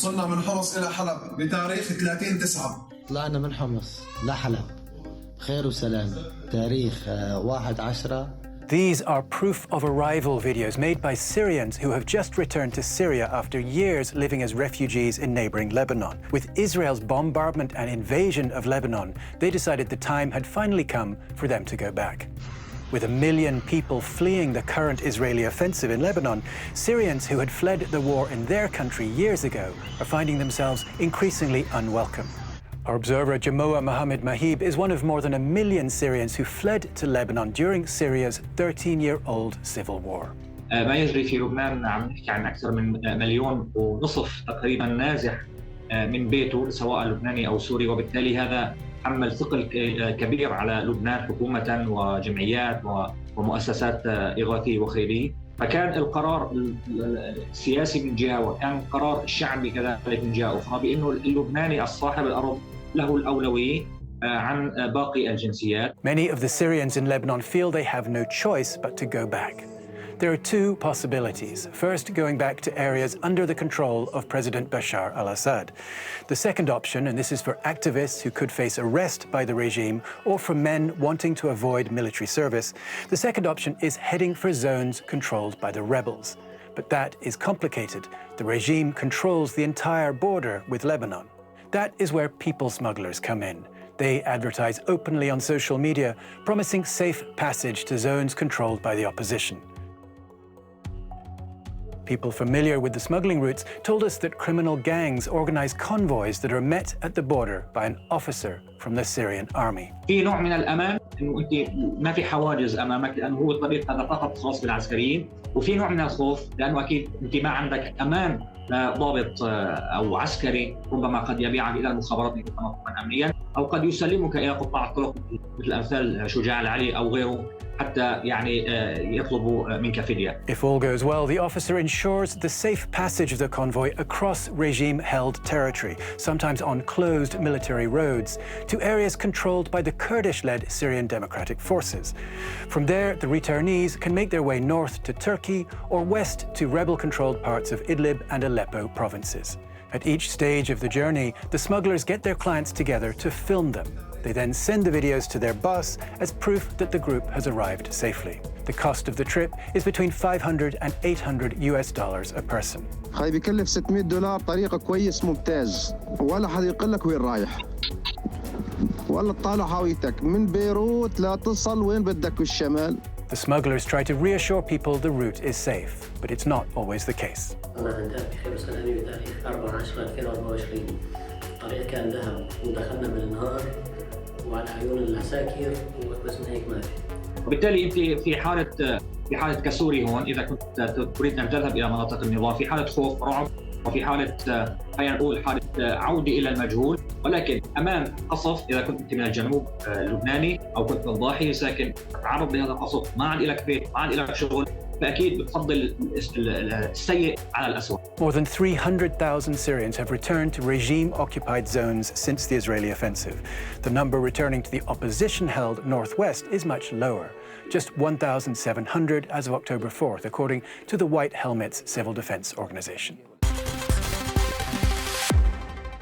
وصلنا من حمص إلى حلب بتاريخ 30/9. طلعنا من حمص لحلب خير وسلام تاريخ 1/10. These are proof of arrival videos made by Syrians who have just returned to Syria after years living as refugees in neighboring Lebanon. With Israel's bombardment and invasion of Lebanon, they decided the time had finally come for them to go back. With 1 million people fleeing the current Israeli offensive in Lebanon, Syrians who had fled the war in their country years ago are finding themselves increasingly unwelcome. Our observer Jamoa Mohammed Mahib is one of more than 1 million Syrians who fled to Lebanon during Syria's 13-year-old civil war. ما يجري في لبنان عم نحكي عن أكثر من 1.5 مليون تقريبا نازح من بيته سواء لبناني أو سوري، وبالتالي هذا حمل ثقل كبير على لبنان حكومة وجمعيات ومؤسسات إغاثية وخيرية. فكان القرار السياسي من جهة وكان القرار الشعبي كذلك من جهة أخرى بأنه اللبناني الصاحب الأرض له الأولوية عن باقي الجنسيات. Many of the Syrians in Lebanon feel they have no choice but to go back. There are two possibilities. First, going back to areas under the control of President Bashar al-Assad. The second option, and this is for activists who could face arrest by the regime or for men wanting to avoid military service, the second option is heading for zones controlled by the rebels. But that is complicated. The regime controls the entire border with Lebanon. That is where people smugglers come in. They advertise openly on social media, promising safe passage to zones controlled by the opposition. People familiar with the smuggling routes told us that criminal gangs organize convoys that are met at the border by an officer from the Syrian army. في نوع من الأمان إنه أنت ما في حواجز أمامك لأنه هو الطريق هذا فقط خاص بالعسكريين، وفي نوع من الخوف لأنه أكيد أنت ما عندك أمان ضابط أو عسكري ربما قد يبيعك إلى المخابرات تنظيما أمنيا أو قد يسلمك إلى قطاع الطرق مثل أمثال شجاع العلي أو غيره حتى يعني يطلبوا منك فدية. If all goes well, the officer ensures the safe passage of the convoy across regime-held territory, sometimes on closed military roads, to areas controlled by the Kurdish-led Syrian Democratic Forces. From there, the returnees can make their way north to Turkey or west to rebel-controlled parts of Idlib and Aleppo provinces. At each stage of the journey, the smugglers get their clients together to film them. They then send the videos to their boss as proof that the group has arrived safely. The cost of the trip is between $500 and $800 a person. هاي بيكلف $600 طريقة كويس ممتاز، ولا حد يقول لك وين رايح، ولا تطالع هويتك من بيروت لا تصل وين بدك بالشمال. The smugglers try to reassure people the route is safe, but it's not always the case. الطريق كان ذهب ودخلنا بالنهار وعلى عيون العساكر وبس من هيك ماشي. وبالتالي انت في حاله كسوري هون اذا كنت تريد ان تذهب الى مناطق النضال في حاله خوف رعب وفي حاله خلينا نقول حاله عوده الى المجهول، ولكن امام قصف اذا كنت من الجنوب اللبناني او كنت من الضاحيه ساكن تتعرض لهذا القصف ما عاد لك بيت ما عاد لك شغل، فأكيد بتفضل السيء على الأسوأ. More than 300,000 Syrians have returned to regime-occupied zones since the Israeli offensive. The number returning to the opposition-held northwest is much lower, just 1,700 as of October 4th, according to the White Helmets Civil Defense Organization.